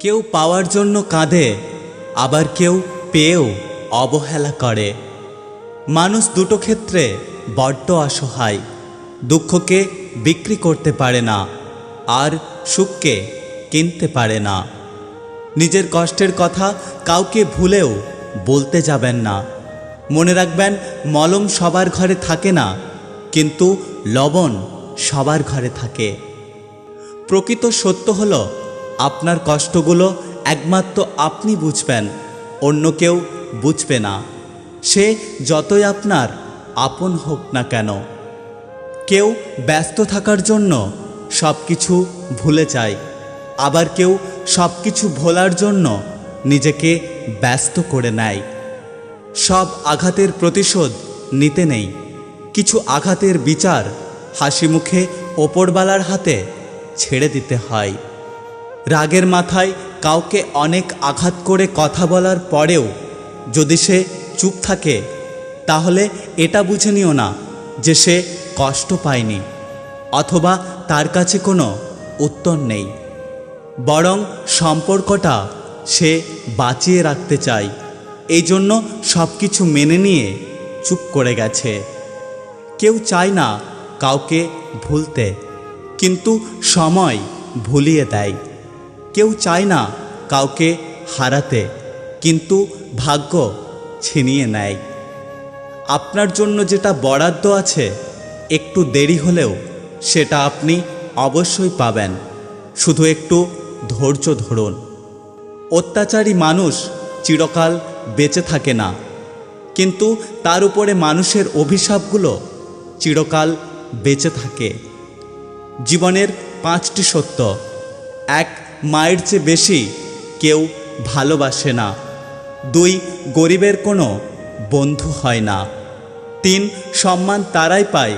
কেউ পাওয়ার জন্য কাঁদে, আবার কেউ পেয়েও অবহেলা করে। মানুষ দুটো ক্ষেত্রে বড্ড অসহায়। দুঃখকে বিক্রি করতে পারে না, আর সুখকে কিনতে পারে না। নিজের কষ্টের কথা কাউকে ভুলেও বলতে যাবেন না। মনে রাখবেন, মলম সবার ঘরে থাকে না, কিন্তু লবণ সবার ঘরে থাকে। প্রকৃত সত্য হলো, আপনার কষ্টগুলো একমাত্র আপনি বুঝবেন, অন্য কেউ বুঝবে না, সে যতই আপনার আপন হোক না কেন। কেউ ব্যস্ত থাকার জন্য সব কিছু ভুলে যায়, আবার কেউ সব কিছু ভোলার জন্য নিজেকে ব্যস্ত করে নেয়। সব আঘাতের প্রতিশোধ নিতে নেই, কিছু আঘাতের বিচার হাসি মুখে ওপরওয়ালার হাতে ছেড়ে দিতে হয়। রাগের মাথায় কাউকে অনেক আঘাত করে কথা বলার পরেও যদি সে চুপ থাকে, তাহলে এটা বুঝে নিও না যে সে কষ্ট পায়নি, অথবা তার কাছে কোনো উত্তর নেই। বরং সম্পর্কটা সে বাঁচিয়ে রাখতে চায়, এই জন্য সব কিছু মেনে নিয়ে চুপ করে গেছে। কেউ চায় না কাউকে ভুলতে, কিন্তু সময় ভুলিয়ে দেয়। কেউ চায় না কাউকে হারাতে, কিন্তু ভাগ্য ছিনিয়ে নেয়। আপনার জন্য যেটা বরাদ্দ আছে, একটু দেরি হলেও সেটা আপনি অবশ্যই পাবেন। শুধু একটু ধৈর্য ধরুন। অত্যাচারী মানুষ চিরকাল বেঁচে থাকে না, কিন্তু তার উপরে মানুষের অভিশাপগুলো চিরকাল বেঁচে থাকে। জীবনের 5টি সত্য: 1. মায়ের চেয়ে বেশি কেউ ভালোবাসে না। 2. গরিবের কোনো বন্ধু হয় না। 3. সম্মান তারাই পায়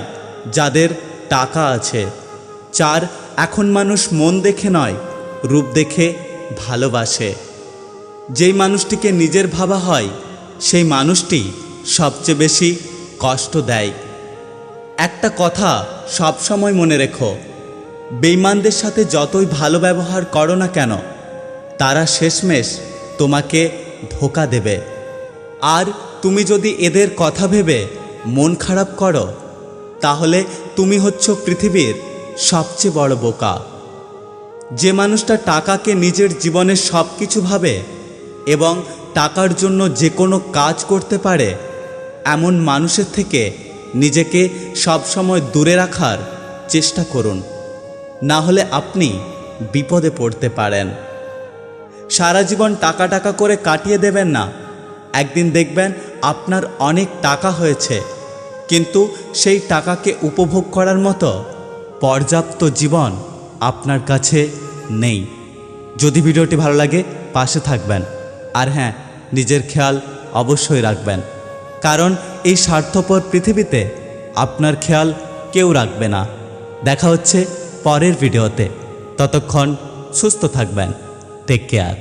যাদের টাকা আছে। 4. এখন মানুষ মন দেখে নয়, রূপ দেখে ভালোবাসে। যেই মানুষটিকে নিজের ভাবা হয়, সেই মানুষটি সবচেয়ে বেশি কষ্ট দেয়। একটা কথা সবসময় মনে রেখো, বেঈমানদের সাথে যতই ভালো ব্যবহার করো না কেন, তারা শেষমেশ তোমাকে ধোঁকা দেবে। আর তুমি যদি এদের কথা ভেবে মন খারাপ করো, তাহলে তুমি হচ্ছ পৃথিবীর সবচেয়ে বড় বোকা। যে মানুষটা টাকাকে নিজের জীবনের সব কিছু ভাবে এবং টাকার জন্য যে কোনো কাজ করতে পারে, এমন মানুষের থেকে নিজেকে সবসময় দূরে রাখার চেষ্টা করুন, না হলে আপনি বিপদে পড়তে পারেন। সারা জীবন টাকা টাকা করে কাটিয়ে দেবেন না। একদিন দেখবেন আপনার অনেক টাকা হয়েছে, কিন্তু সেই টাকাকে উপভোগ করার মতো পর্যাপ্ত জীবন আপনার কাছে নেই। যদি ভিডিওটি ভালো লাগে, পাশে থাকবেন। আর হ্যাঁ, নিজের খেয়াল অবশ্যই রাখবেন, কারণ এই স্বার্থপর পৃথিবীতে আপনার খেয়াল কেউ রাখবে না। দেখা হচ্ছে পরের ভিডিওতে। ততক্ষণ সুস্থ থাকবেন। Take care.